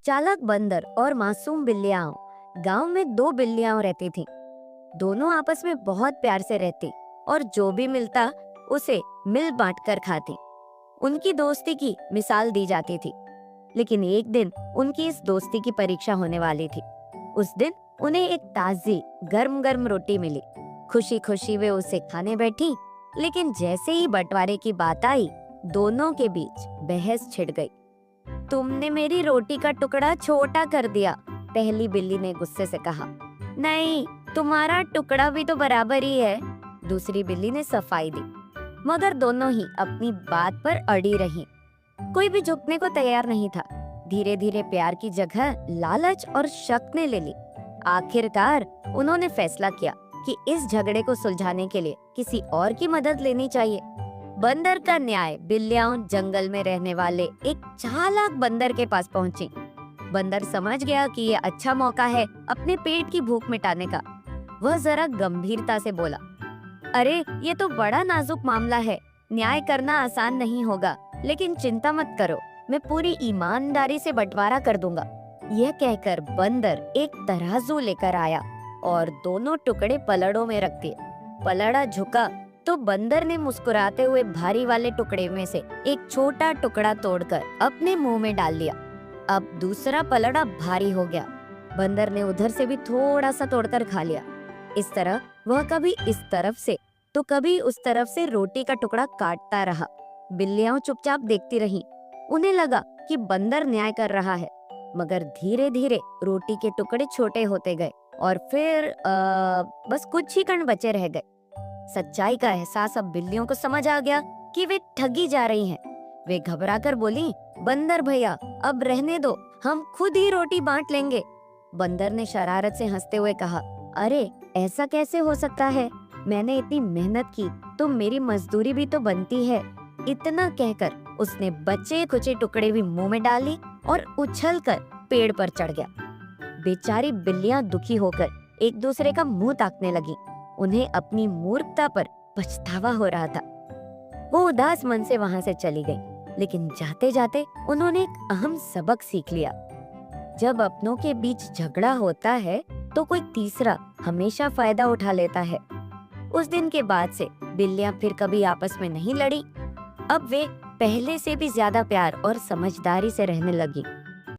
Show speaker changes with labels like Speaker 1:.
Speaker 1: चालाक बंदर और मासूम बिल्लियाँ। गांव में दो बिल्लियाँ रहती थीं। दोनों आपस में बहुत प्यार से रहती और जो भी मिलता उसे मिल बांट कर खाती। उनकी दोस्ती की मिसाल दी जाती थी। लेकिन एक दिन उनकी इस दोस्ती की परीक्षा होने वाली थी। उस दिन उन्हें एक ताजी गर्म गर्म रोटी मिली। खुशी खुशी वे उसे खाने बैठी, लेकिन जैसे ही बंटवारे की बात आई, दोनों के बीच बहस छिड़ गई। तुमने मेरी रोटी का टुकड़ा छोटा कर दिया, पहली बिल्ली ने गुस्से से कहा। नहीं, तुम्हारा टुकड़ा भी तो बराबर ही है, दूसरी बिल्ली ने सफाई दी। मगर दोनों ही अपनी बात पर अड़ी रहीं। कोई भी झुकने को तैयार नहीं था। धीरे धीरे प्यार की जगह लालच और शक ने ले ली। आखिरकार उन्होंने फैसला किया कि इस झगड़े को सुलझाने के लिए किसी और की मदद लेनी चाहिए। बंदर का न्याय। बिल्लियां जंगल में रहने वाले एक चालाक बंदर के पास पहुंची। बंदर समझ गया कि ये अच्छा मौका है अपने पेट की भूख मिटाने का। वह जरा गंभीरता से बोला, अरे ये तो बड़ा नाजुक मामला है, न्याय करना आसान नहीं होगा, लेकिन चिंता मत करो, मैं पूरी ईमानदारी से बंटवारा कर दूंगा। यह कहकर बंदर एक तराजू लेकर आया और दोनों टुकड़े पलड़ों में रख दिए। पलड़ा झुका तो बंदर ने मुस्कुराते हुए भारी वाले टुकड़े में से एक छोटा टुकड़ा तोड़कर अपने मुंह में डाल लिया। अब दूसरा पलड़ा भारी हो गया। बंदर ने उधर से भी थोड़ा सा तोड़कर खा लिया। इस तरह वह कभी इस तरफ से तो कभी उस तरफ से रोटी का टुकड़ा काटता रहा। बिल्लियां चुपचाप देखती रहीं। उन्हें लगा कि बंदर न्याय कर रहा है, मगर धीरे धीरे रोटी के टुकड़े छोटे होते गए और फिर बस कुछ ही कण बचे रह गए। सच्चाई का एहसास अब बिल्लियों को समझ आ गया कि वे ठगी जा रही हैं। वे घबराकर बोली, बंदर भैया अब रहने दो, हम खुद ही रोटी बांट लेंगे। बंदर ने शरारत से हंसते हुए कहा, अरे ऐसा कैसे हो सकता है, मैंने इतनी मेहनत की तो मेरी मजदूरी भी तो बनती है। इतना कहकर उसने बचे कुचे टुकड़े भी मुंह में डाली और उछलकर पेड़ पर चढ़ गया। बेचारी बिल्लियां दुखी होकर एक दूसरे का मुंह ताकने लगी। उन्हें अपनी मूर्खता पर पछतावा हो रहा था। वो उदास मन से वहां से चली गई, लेकिन जाते जाते उन्होंने एक अहम सबक सीख लिया। जब अपनों के बीच झगड़ा होता है तो कोई तीसरा हमेशा फायदा उठा लेता है। उस दिन के बाद से बिल्लियां फिर कभी आपस में नहीं लड़ी। अब वे पहले से भी ज्यादा प्यार और समझदारी से रहने लगी।